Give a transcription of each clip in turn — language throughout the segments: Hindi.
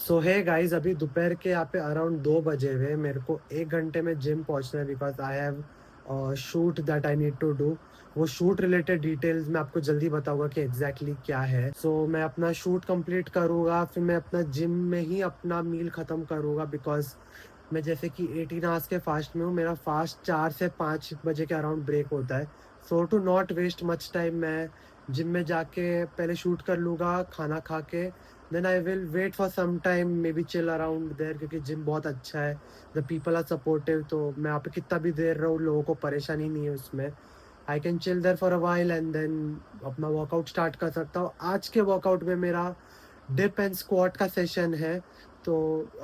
सो है गाइज, अभी दोपहर के यहाँ पे अराउंड 2 बजे हुए। मेरे को 1 घंटे में जिम पहुंचना है because I have shoot that I need to do. वो शूट रिलेटेड डिटेल्स मैं आपको जल्दी बताऊंगा कि एग्जैक्टली क्या है। मैं अपना शूट कंप्लीट करूँगा, फिर मैं अपना जिम में ही अपना मील ख़त्म करूँगा बिकॉज मैं जैसे कि 18 आवर्स के फास्ट में हूँ। मेरा फास्ट 4 से 5 बजे के अराउंड ब्रेक होता है। To not waste much time, मैं जिम में जाके पहले शूट कर लूँगा खाना खा के। Then I will wait for some time, maybe chill around there, क्योंकि जिम बहुत अच्छा है। द पीपल आर सपोर्टिव, तो मैं यहाँ पे कितना भी देर रहूँ लोगों को परेशानी नहीं है उसमें। I can chill there for a while and then अपना वर्कआउट स्टार्ट कर सकता हूँ। आज के वर्कआउट में मेरा डिप एंड स्क्वाट का सेशन है, तो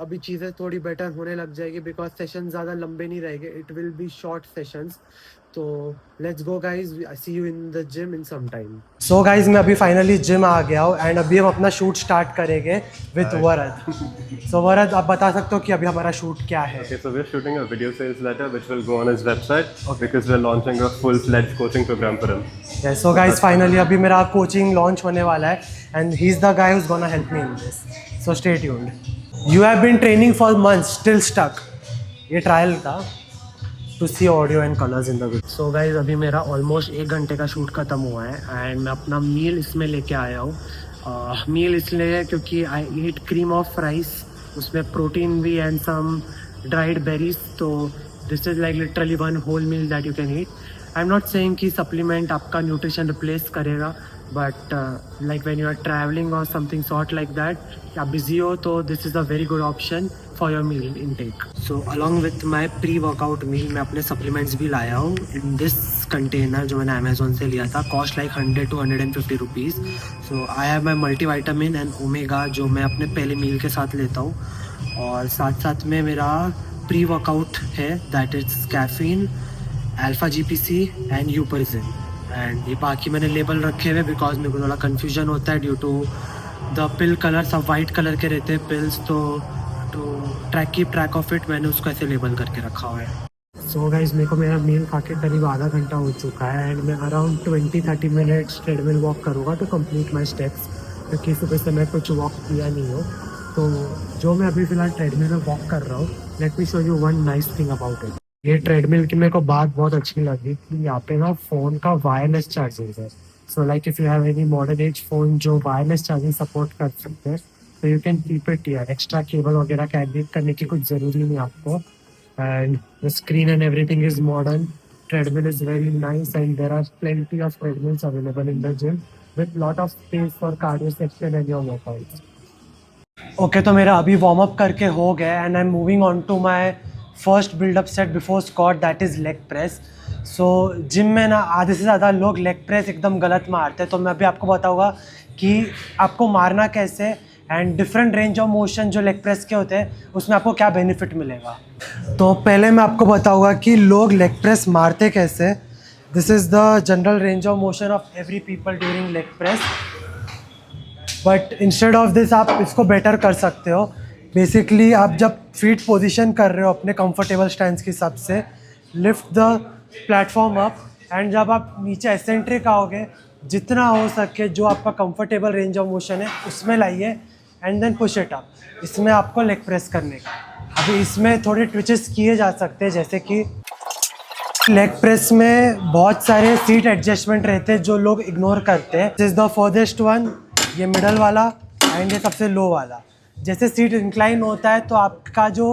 अभी चीज़ें थोड़ी बेटर होने लग जाएगी बिकॉज सेशन ज़्यादा लंबे नहीं रहेंगे, it will be short sessions. तो let's go guys, I see you in the gym in some time. So guys, मैं अभी फाइनली जिम आ गया हूँ एंड अभी हम अपना शूट स्टार्ट करेंगे विथ वरद। सो वरद, आप बता सकते हो कि अभी हमारा शूट क्या है? Okay, so we're shooting a video sales letter which will go on his website because we're launching a full-fledged coaching program for him. Yes, so guys, finally अभी मेरा कोचिंग लॉन्च होने वाला है and he is the guy who's gonna help me in this. So stay tuned. You have been training for months, still stuck. ये ट्रायल था to see audio and colours in the video. So guys, अभी मेरा ऑलमोस्ट 1 घंटे का शूट खत्म हुआ है एंड मैं अपना मील इसमें लेके आया हूँ। मील इसलिए क्योंकि I eat cream of rice, उसमें प्रोटीन भी एंड सम ड्राइड बेरीज। तो this is like literally one whole meal that you can eat. I am not saying कि सप्लीमेंट आपका न्यूट्रिशन रिप्लेस करेगा, but like when you are travelling और समथिंग सॉर्ट लाइक दैट, आप बिजी हो तो this is a very good option for your meal intake. So along with my pre workout मील मैं अपने सप्लीमेंट्स भी लाया हूँ इन दिस कंटेनर जो मैंने अमेजोन से लिया था। Cost like 100 to 150 rupees. So I have my multivitamin and omega जो मैं अपने पहले मील के साथ लेता हूँ, और साथ साथ में मेरा प्री वर्कआउट है that is caffeine, alpha GPC and huperzine. And ये बाकी मैंने लेबल रखे हुए बिकॉज मेरे को थोड़ा कन्फ्यूजन होता है due to the pill colour, सब वाइट कलर के रहते हैं पिल्स, तो to keep track of it मैंने उसको ऐसे लेबल करके रखा हुआ है। सो गाइज, मेरे को मेरा मील खा के करीब आधा घंटा हो चुका है एंड मैं अराउंड 20-30 मिनट्स ट्रेडमिल वॉक करूँगा टू कंप्लीट माई स्टेप्स, क्योंकि सुबह से मैं कुछ वॉक किया नहीं हो। तो जो मैं अभी फ़िलहाल ट्रेडमिल में वॉक कर रहा हूँ, let me show you one nice thing about it. ये ट्रेडमिल की मेरे को बात बहुत अच्छी लगी कि यहाँ पे ना फ़ोन का वायरलेस चार्जिंग है। So like if you have any modern age phone जो वायरलेस चार्जिंग सपोर्ट कर सकते हैं, तो you can keep it here. Extra cable वगैरह कैरी करने की कुछ ज़रूरी नहीं आपको। And the screen and everything is modern. Treadmill is very nice and there are plenty of treadmills available in the gym with lot of space for cardio section and your workouts. Okay, तो मेरा अभी वार्म अप करके हो गया and I am moving on to my first buildup set before squat that is leg press. So gym में ना आधे से ज़्यादा लोग लेग प्रेस एकदम गलत मारते हैं, तो मैं अभी आपको बताऊंगा कि आपको मारना कैसे and different range of motion जो लेग प्रेस के होते हैं उसमें आपको क्या बेनिफिट मिलेगा। तो पहले मैं आपको बताऊंगा कि लोग लेग प्रेस मारते कैसे। This is the general range of motion of every people during leg press, but instead of this आप इसको बेटर कर सकते हो। बेसिकली आप जब फीट पोजीशन कर रहे हो अपने कंफर्टेबल स्टैंड के हिसाब से, lift the platform up and जब आप नीचे एसेंट्रिक आओगे, जितना हो सके जो आपका कंफर्टेबल रेंज ऑफ मोशन है उसमें लाइए and then push it up. इसमें आपको लेग प्रेस करने का। अभी इसमें थोड़े ट्विचेस किए जा सकते हैं, जैसे कि लेग प्रेस में बहुत सारे सीट एडजस्टमेंट रहते हैं जो लोग इग्नोर करते हैं। This is the farthest one, ये मिडल वाला एंड ये सबसे लो वाला। जैसे सीट इंक्लाइन होता है तो आपका जो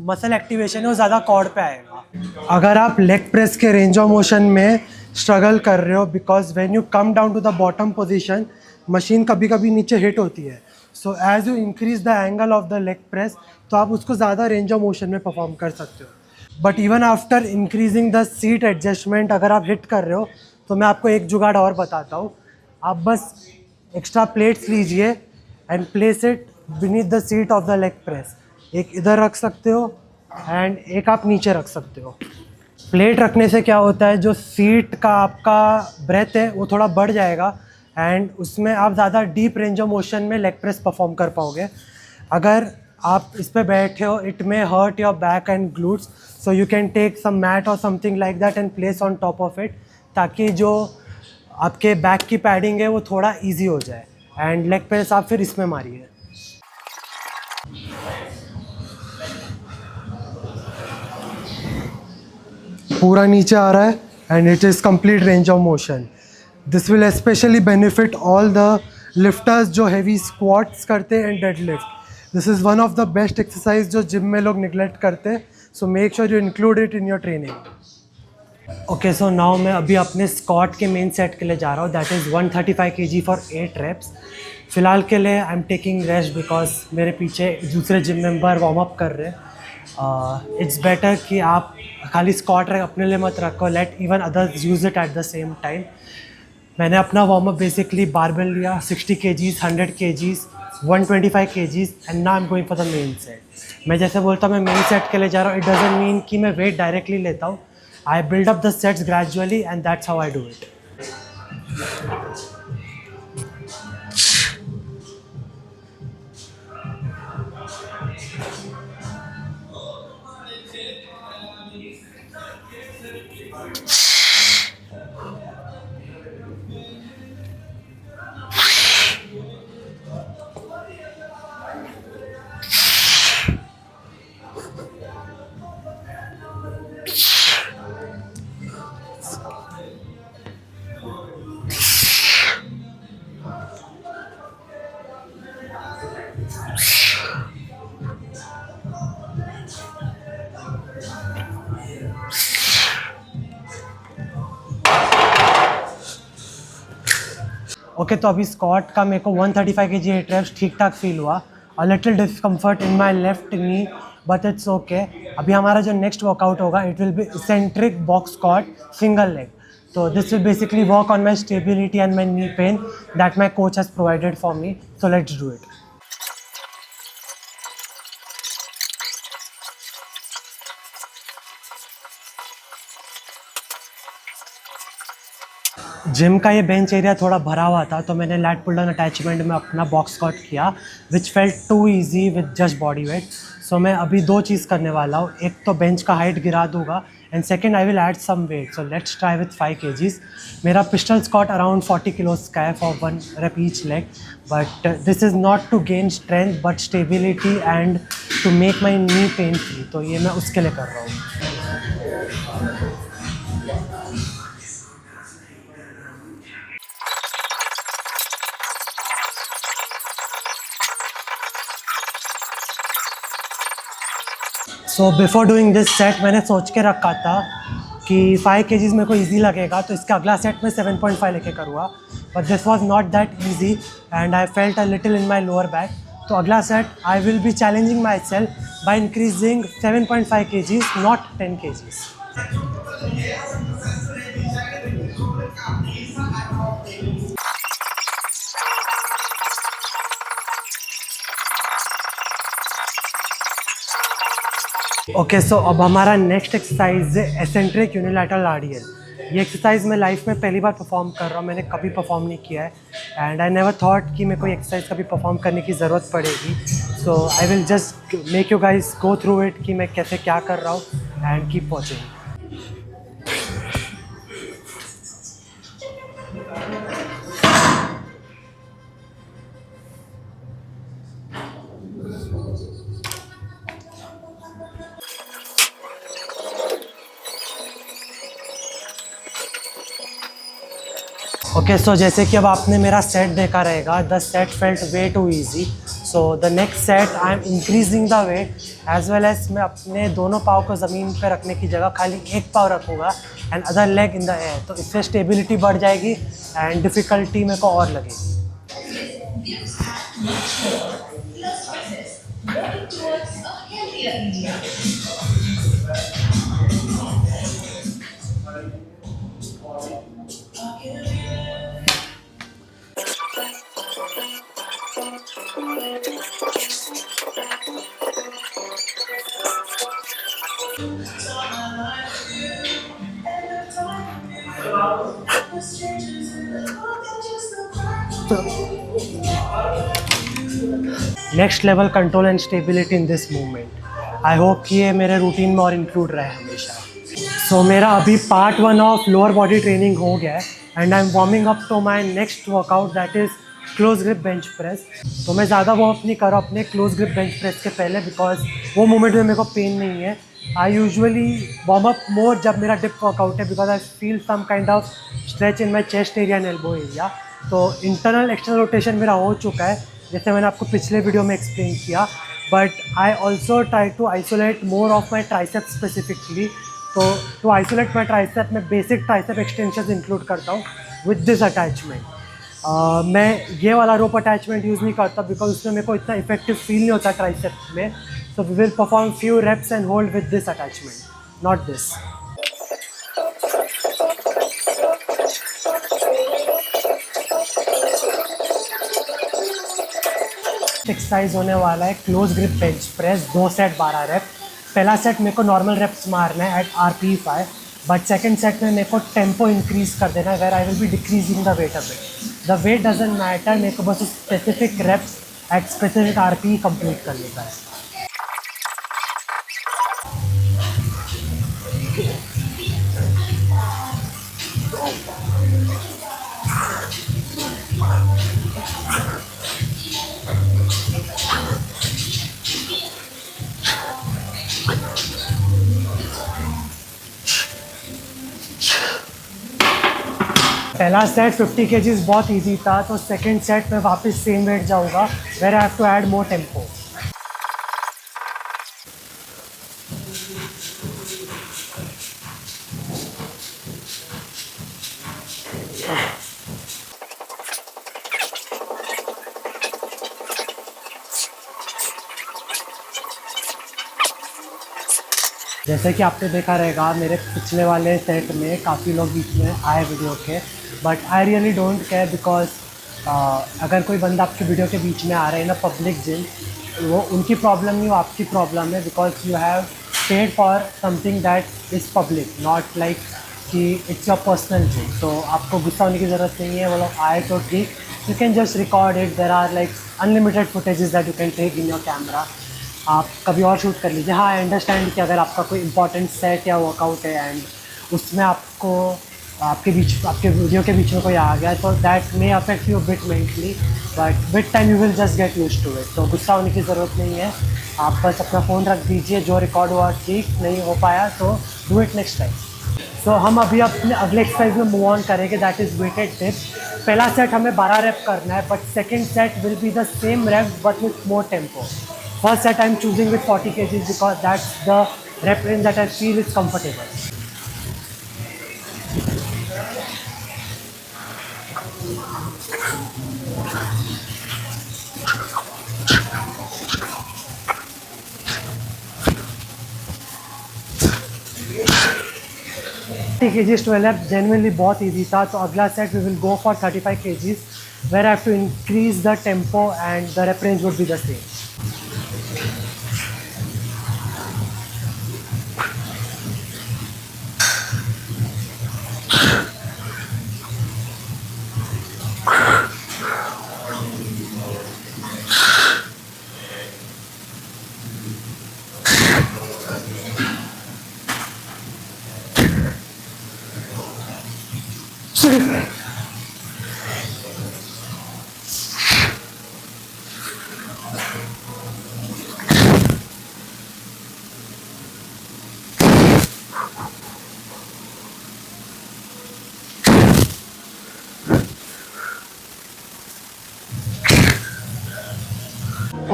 मसल एक्टिवेशन है वो ज़्यादा कॉर्ड पे आएगा। अगर आप लेग प्रेस के रेंज ऑफ मोशन में स्ट्रगल कर रहे हो, because when you come down to the bottom position machine कभी कभी नीचे हिट होती है, so as you increase the angle of the leg press तो आप उसको ज़्यादा रेंज ऑफ मोशन में परफॉर्म कर सकते हो। But even after increasing the seat adjustment अगर आप हिट कर रहे हो तो मैं आपको एक जुगाड़ और बताता हूँ। आप बस एक्स्ट्रा प्लेट्स लीजिए and place it beneath the seat of the leg press. एक इधर रख सकते हो एंड एक आप नीचे रख सकते हो। प्लेट रखने से क्या होता है, जो सीट का आपका ब्रेथ है वो थोड़ा बढ़ जाएगा एंड उसमें आप ज़्यादा डीप रेंज ऑफ मोशन में लेग प्रेस परफॉर्म कर पाओगे। अगर आप इस पे बैठे हो, it may hurt your back and glutes, so you can take some mat और something like that and place on top of it, ताकि जो आपके बैक की पैडिंग है वो थोड़ा इजी हो जाए। एंड लेग प्रेस आप फिर इसमें मारिए। पूरा नीचे आ रहा है and it is complete range of motion. This will specially benefit all the lifters जो हैवी स्क्वाट्स करते हैं and dead lift. This is one of the best exercise जो जिम में लोग निगलेक्ट करते हैं. So make sure you include it in your training. Okay, so now मैं अभी अपने स्क्वाट के मेन सेट के लिए जा रहा हूँ. That is 135 kg for 8 reps. फ़िलहाल के लिए I am taking rest because मेरे पीछे दूसरे जिम मेंबर वार्म अप कर रहे हैं. इट्स बेटर कि आप खाली स्क्वाट अपने लिए मत रखो, let even others use it at the same time. मैंने अपना वार्म अप बेसिकली बारबेल लिया 60 kgs, 100 kgs, 125 kgs and now I am going for the main set. मैं जैसे बोलता हूँ मैं मेन सेट के लिए जा रहा हूँ, इट डजंट मीन कि मैं वेट डायरेक्टली लेता हूँ. I build up the sets gradually and that's how I do it. Okay, तो अभी स्क्वाट का मेरे को 135 kg 8 reps ठीक ठाक फील हुआ. A little discomfort in my left knee but it's okay. अभी हमारा जो नेक्स्ट वर्कआउट होगा it will be eccentric box squat single leg. तो this will basically work on my stability and my knee pain that my coach has provided for me. So let's do it. Gym का ये बेंच एरिया थोड़ा भरा हुआ था तो मैंने लैट पुल डाउन अटैचमेंट में अपना बॉक्स स्क्वाट किया which felt too easy with just body weight. So मैं अभी दो चीज़ करने वाला हूँ. एक तो बेंच का हाइट गिरा दूंगा and second I will add some weight. So let's try with 5 kgs. मेरा पिस्टल स्क्वाट अराउंड 40 kilos का है for 1 rep each leg. But this is not to gain strength but stability and to make my knee pain free. तो ये मैं उसके लिए कर रहा हूँ. So before doing this set मैंने सोच के रखा था कि 5 kgs मेरे को ईजी लगेगा तो इसका अगला सेट मैं 7.5 लेके करूँगा. But this was not that easy and I felt a little in my lower back. तो अगला set I will be challenging myself by increasing 7.5 kgs, not 10 kgs. Okay, so अब हमारा नेक्स्ट एक्सरसाइज है एसेंट्रिक यूनिलैटरल RDL. ये एक्सरसाइज मैं लाइफ में पहली बार परफॉर्म कर रहा हूँ. मैंने कभी परफॉर्म नहीं किया है एंड आई नेवर थॉट कि मेरे को ये एक्सरसाइज कभी परफॉर्म करने की ज़रूरत पड़ेगी. So I will just make you guys go through it कि मैं कैसे क्या कर रहा हूँ and keep watching. Okay, so जैसे कि अब आपने मेरा सेट देखा रहेगा, the set felt way too easy. So the next set I am increasing the weight as well as मैं अपने दोनों पाँव को ज़मीन पे रखने की जगह खाली एक पाँव रखूँगा and other leg in the air. तो इससे स्टेबिलिटी बढ़ जाएगी एंड डिफ़िकल्टी मेरे को और लगेगी. Next level control and stability in this movement. I hope कि ये मेरे रूटीन में और इंक्लूड रहे हमेशा. सो मेरा अभी part 1 of lower body training हो गया है and I am warming up to my next workout that is close grip bench press. तो मैं ज़्यादा वार्म अप नहीं कर रहा अपने क्लोज ग्रिप बेंच प्रेस के पहले, बिकॉज वो मोमेंट में मेरे को पेन नहीं है। I usually warm up more जब मेरा डिप वर्कआउट है, because I feel some kind of stretch in my chest area and elbow area. तो इंटरनल एक्सटर्नल रोटेशन मेरा हो चुका है, जैसे मैंने आपको पिछले वीडियो में एक्सप्लेन किया। But I also try to isolate more of my tricep specifically. तो टू आइसोलेट माई ट्राइसेप मैं बेसिक ट्राइसेप एक्सटेंशन इंक्लूड करता हूँ विद दिस अटैचमेंट। मैं ये वाला रोप अटैचमेंट यूज़ नहीं करता, बिकॉज उसमें मेरे को इतना इफेक्टिव फील नहीं होता ट्राइसेप में। So we will perform few reps and hold with this attachment, not this. Exercise होने वाला है close grip bench press, 2 set 12 rep. पहला सेट मेरे को नॉर्मल रेप्स मारना है at RPE 5, but second set में मेरे को टेम्पो इंक्रीज कर देना है, where I will be decreasing the weight a bit. The weight doesn't matter, मेरे को बस specific reps at specific RPE complete करने का है। पहला सेट 50 kgs बहुत इजी था, तो सेकंड सेट में वापस सेम वेट जाऊंगा, where I have to add more tempo. जैसे कि आपने देखा रहेगा मेरे पिछले वाले सेट में काफ़ी लोग बीच में आए वीडियो के, but I really don't care, because अगर कोई बंदा आपके वीडियो के बीच में आ रहा है ना पब्लिक जिम, वो उनकी प्रॉब्लम नहीं, वो आपकी प्रॉब्लम है, because you have paid for something that is public, not like कि इट्स योर पर्सनल जिम। तो आपको गुस्सा होने की ज़रूरत नहीं है, वो लोग आए तो ठीक, you can just record it, there are like unlimited footages that you can take in your camera, आप कभी और शूट कर लीजिए। हाँ, आई अंडरस्टैंड कि अगर आपका कोई इंपॉर्टेंट सेट या वर्कआउट है एंड उसमें आपको आपके वीडियो के बीच में कोई आ गया, तो that may affect you bit mentally, but with time you will just get used to it. तो गुस्सा होने की ज़रूरत नहीं है, आप बस अपना फ़ोन रख दीजिए, जो रिकॉर्ड हुआ ठीक, नहीं हो पाया तो डू इट नेक्स्ट टाइम। सो हम अभी अपने अगले एक्सरसाइज में मूव ऑन करेंगे, दैट इज़ वेटेड डिप्स। पहला सेट हमें 12 रेप करना है, but second set will be the same rape but with more tempo. First set I'm choosing with 40 kgs because that's the rep range that I feel is comfortable. kgs 12 reps genuinely बहुत easy था, तो अगला set we will go for 35 kgs where I have to increase the tempo and the rep range would be the same.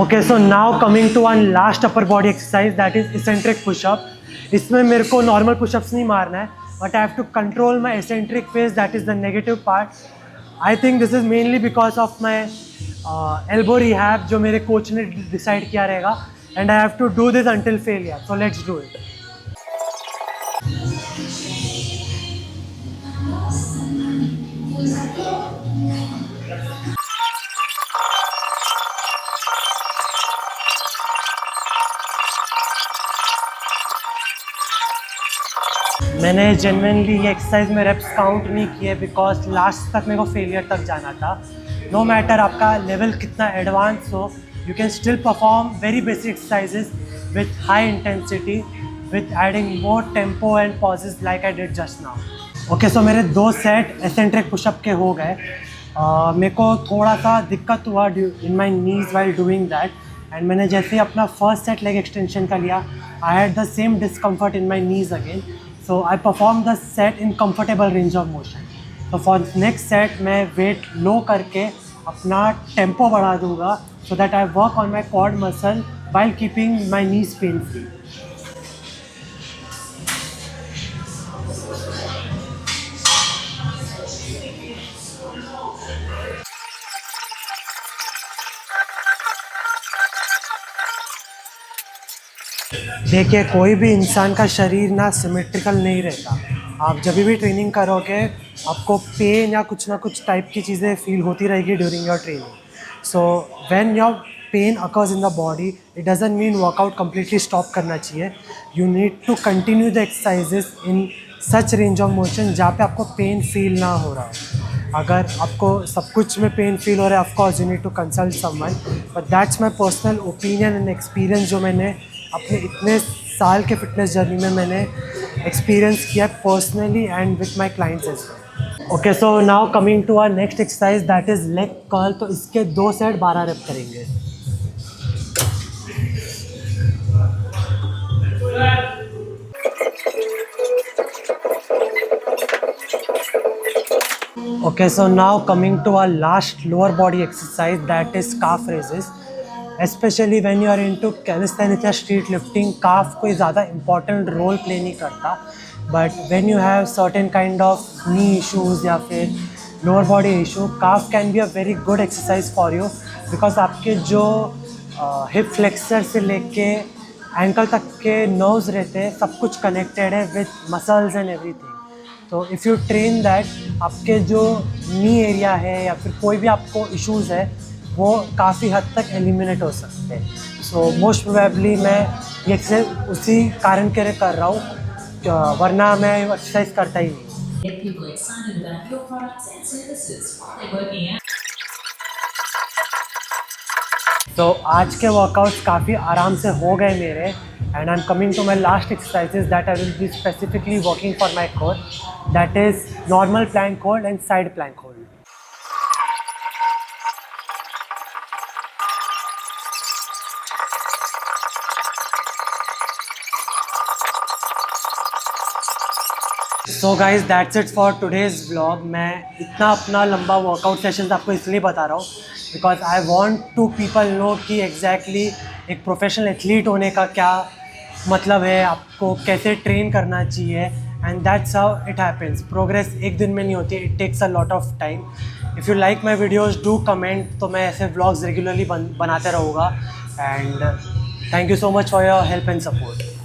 Okay, so now coming to one last upper body exercise, that is eccentric push-up. इसमें मेरे को normal push-ups नहीं मारना है, but I have to control my eccentric phase, that is the negative part. I think this is mainly because of my elbow rehab, जो मेरे coach ने decide किया रहेगा, and I have to do this until failure. So let's do it. मैंने जेन्युइनली ये एक्सरसाइज में रेप्स काउंट नहीं किए, बिकॉज लास्ट तक मेरे को फेलियर तक जाना था। नो मैटर आपका लेवल कितना एडवांस हो, you can still perform very basic exercises with high intensity with adding more tempo and pauses like I did just now. Okay, so मेरे 2 सेट एसेंट्रिक पुशअप के हो गए। मेरे को थोड़ा सा दिक्कत हुआ इन माई नीज वाइल डूइंग दैट, एंड मैंने जैसे ही अपना फर्स्ट सेट लेग एक्सटेंशन का लिया, I had the same discomfort in my knees again, so I perform the set in comfortable range of motion. तो फॉर नेक्स्ट सेट मैं वेट लो करके अपना टेम्पो बढ़ा दूंगा, so that I work on my quad muscle while keeping my knees pain free. देखिए, कोई भी इंसान का शरीर ना सिमेट्रिकल नहीं रहता। आप जब भी ट्रेनिंग करोगे आपको पेन या कुछ ना कुछ टाइप की चीज़ें फील होती रहेगी during your training. So when your pain occurs in the body, it doesn't mean workout completely stop करना चाहिए। You need to continue the exercises in such range of motion जहाँ पे आपको पेन फील ना हो रहा हो। अगर आपको सब कुछ में पेन फील हो रहा है, of course you need to consult someone, but that's my personal opinion and experience जो मैंने अपने इतने साल के फिटनेस जर्नी में मैंने एक्सपीरियंस किया personally and with my clients as well. Okay, so now coming to our next exercise, that is leg curl. तो इसके 2 सेट 12 रेप करेंगे। Okay, so now coming to our last lower body exercise, that is calf raises. Especially when you are into calisthenics या street lifting, calf कोई ज़्यादा important role play नहीं करता, but when you have certain kind of knee issues या फिर lower body issue, calf can be a very good exercise for you, because आपके जो hip flexor से लेके ankle तक के nerves रहते हैं, सब कुछ connected है with muscles and everything. तो इफ़ यू ट्रेन दैट, आपके जो नी एरिया है या फिर कोई भी आपको इश्यूज़ है वो काफ़ी हद तक एलिमिनेट हो सकते हैं। सो मोस्ट प्रोबेबली मैं ये एक्सरसाइज उसी कारण के लिए कर रहा हूँ, वरना मैं एक्सरसाइज करता ही नहीं। Get people excited about your products and services while they're working out. तो आज के वर्कआउट्स काफ़ी आराम से हो गए मेरे, and I am coming to my last exercises that I will be specifically working for my core, that is normal plank hold and side plank hold. So guys, that's it for today's vlog. मैं इतना अपना लंबा वर्कआउट सेशन आपको इसलिए बता रहा हूँ because I want to people know कि एग्जैक्टली एक प्रोफेशनल एथलीट होने का क्या मतलब है, आपको कैसे ट्रेन करना चाहिए, and that's how it happens. Progress एक दिन में नहीं होती, it takes a lot of time. If you like my videos do comment, तो मैं ऐसे व्लॉग्स रेगुलरली बनाते रहूँगा, and thank you so much for your help and support.